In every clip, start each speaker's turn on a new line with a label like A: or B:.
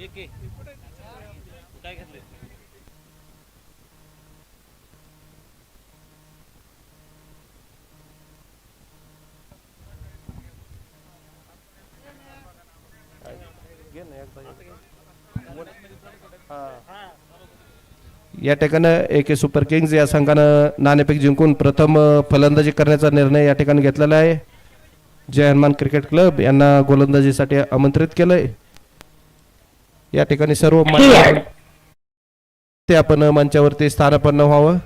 A: या ठिकाणी AK super kings या संघानं नाणेफेक जिंकून प्रथम फलंदाजी करण्याचा निर्णय या ठिकाणी घेतलेला आहे. जय हनुमान क्रिकेट क्लब यांना गोलंदाजीसाठी आमंत्रित केलंय. या ठिकाणी सर्व ते आपण मंचावरती स्थानापन्न व्हावं.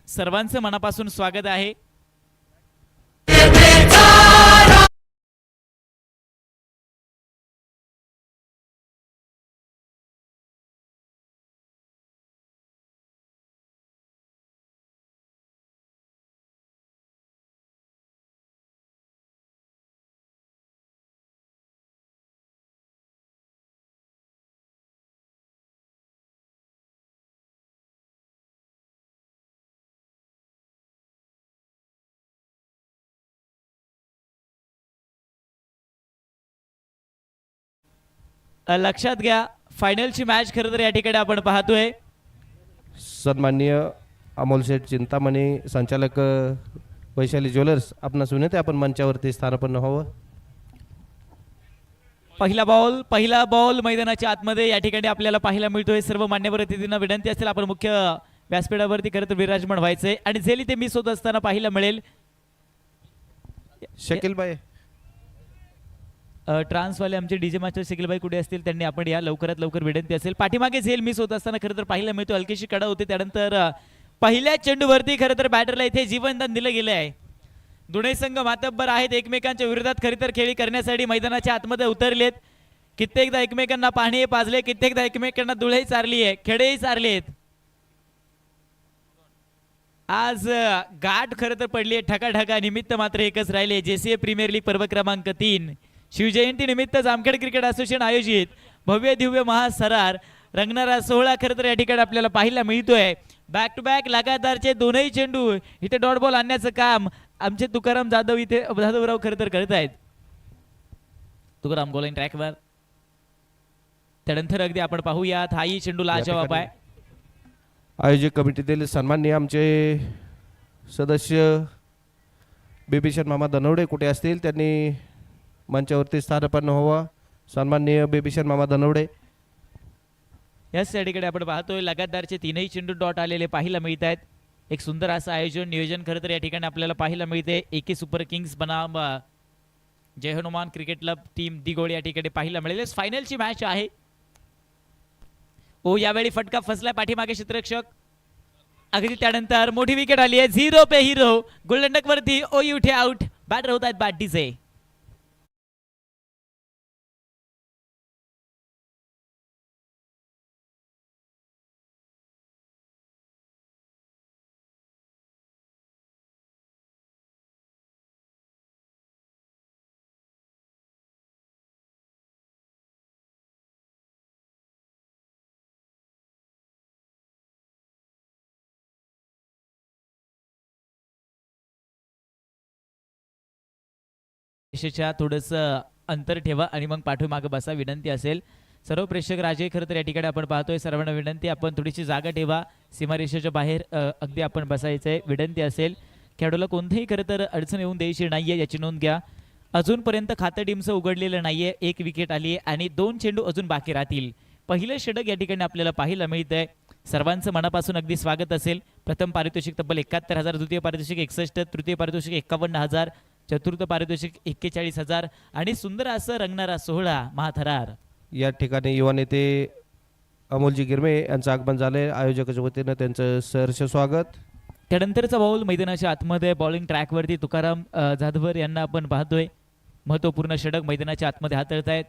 B: सर्वांचं मनापासून स्वागत आहे. लक्षात घ्या, फायनलची मॅच खरं तर या ठिकाणी आपण पाहतोय.
A: सन्माननीय अमोल शेठ चिंतामणी, संचालक वैशाली ज्वेलर्स, आपणास विनंती आपण मंचावरती स्थानापन्न व्हावं.
B: पहिला बॉल मैदानाच्या आतमध्ये या ठिकाणी आपल्याला पाहायला मिळतोय. सर्व मान्यवर अतिथींना विनंती असेल आपण मुख्य व्यासपीठावरती खरं तर विराजमान व्हायचंय आणि जेली ते मिस होत असताना पाहायला मिळेल.
A: शकीलबाई
B: ट्रान्सवाले आमचे डीजे मास्टर शकीलबाई कुठे असतील त्यांनी आपण या लवकरात लवकर विनंती असेल. पाठीमागे झेल मिस होत असताना खरं तर पाहायला मिळतो. हलकीशी कडा होते, त्यानंतर पहिल्या चेंडूवरती खरं तर बॅटरला इथे जीवनदान दिलं गेलं आहे. दोन्ही संघ मातब्बर आहेत, एकमेकांच्या विरोधात खरी तर खेळी करण्यासाठी मैदानाच्या आतमध्ये उतरलेत. कित्येकदा एकमेकांना पाणी पाजले, कित्येकदा एकमेकांना धुळही चारली आहे, खेडेही चारलेत. आज गाठ खरं तर पडली आहे ठकाठका. निमित्त मात्र एकच राहिले, JCA प्रीमियर लीग पर्व क्रमांक 3 शिवजयंती निमित्त जामखेड क्रिकेट असोसिएशन आयोजित भव्य दिव्य महासरार रंगणारा सोहळा खरं तर या ठिकाणी आपल्याला पाहायला मिळतोय. बॅक टू बॅक लगातारचे दोनही चेंडू इथे डॉट बॉल आणण्याचं काम आमचे तुकाराम जाधव इथे जाधवराव खरं तर करत आहेत. तुकाराम गोलाईन ट्रॅकवर, त्यानंतर अगदी आपण पाहूयात हाही चेंडू लाजवाब आहे.
A: आयोजक कमिटीतील सन्माननीय आमचे सदस्य बेबीशन मामा धनवडे कुठे असतील त्यांनी मंचावरती स्थानापन्न व्हावा. सन्माननीय बेबीशन मामा धनवडे.
B: याच या ठिकाणी आपण पाहतोय लगातारचे तीनही चेंडू डॉट आलेले पाहायला मिळत आहेत. एक सुंदर असं आयोजन नियोजन खरं तर या ठिकाणी आपल्याला पाहायला मिळते. AK सुपर किंग्स बनाम जय हनुमान क्रिकेट क्लब टीम दिगोळ या ठिकाणी पाहायला मिळेल. फायनलची मॅच आहे. यावेळी फटका फसलाय पाठीमागे क्षेत्ररक्षक. अगदी त्यानंतर मोठी विकेट आली आहे. 0 पे हिरो गोल्डन डक वरती उठे आउट. बॅटर होत आहेत बॅटीचे. थोडस अंतर ठेवा आणि मग पाठीमागे बसा विनंती असेल. सर्व प्रेक्षक राजे खरं तर या ठिकाणी आपण पाहतोय. सर्वांना विनंती आपण थोडीशी जागा ठेवा. सीमारेषेच्या बाहेर अगदी आपण बसायचंय विनंती असेल. खेळाडूला कोणतीही खरं तर अडचण येऊन द्यायची नाहीये याची नोंद घ्या. अजूनपर्यंत खातं टीमचं उघडलेलं नाहीये. एक विकेट आली आहे आणि 2 चेंडू अजून बाकी राहतील. पहिलं षटक या ठिकाणी आपल्याला पाहायला मिळतंय. सर्वांचं मनापासून अगदी स्वागत असेल. प्रथम पारितोषिक तब्बल 71,000, द्वितीय पारितोषिक 61, तृतीय पारितोषिक 51,000, चतुर्थ पारितोषिक 41,000 आणि सुंदर असं रंगणारा सोहळा महाथरार.
A: या ठिकाणी युवा नेते अमोलजी गिरमे यांचं आगमन झाले. आयोजकाच्या वतीनं त्यांचं सहर्ष स्वागत.
B: त्यानंतरचा बॉल मैदानाच्या आतमध्ये बॉलिंग ट्रॅकवरती तुकाराम जाधवर यांना आपण पाहतोय. महत्वपूर्ण षटक मैदानाच्या आतमध्ये हाताळतायत.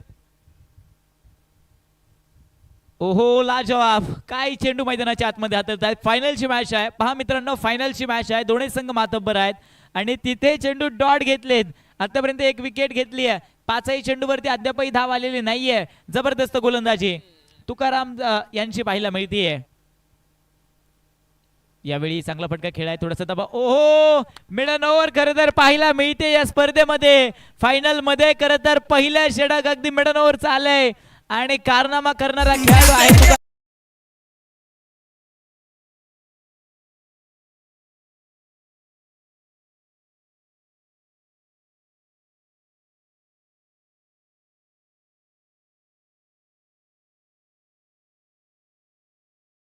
B: ओहो लाजवाब, काय चेंडू मैदानाच्या आतमध्ये हाताळतायत. फायनलची मॅच आहे पहा मित्रांनो, फायनलची मॅच आहे. दोन्ही संघ मातब्बर आहेत आणि तिथे चेंडू डॉट घेतलेत. आतापर्यंत एक विकेट घेतली आहे. पाचही चेंडूवरती अद्यापही धाव आलेली नाहीये. जबरदस्त गोलंदाजी तुकाराम यांची पाहायला मिळतीये. यावेळी चांगला फटका खेळाय, थोडासा दबाव. ओहो, मिडन ओव्हर खरं तर पाहायला मिळते या स्पर्धेमध्ये. फायनल मध्ये खरं तर पहिल्या षटक अगदी मिडन ओव्हर चालय आणि कारनामा करणारा खेळाडू आहे.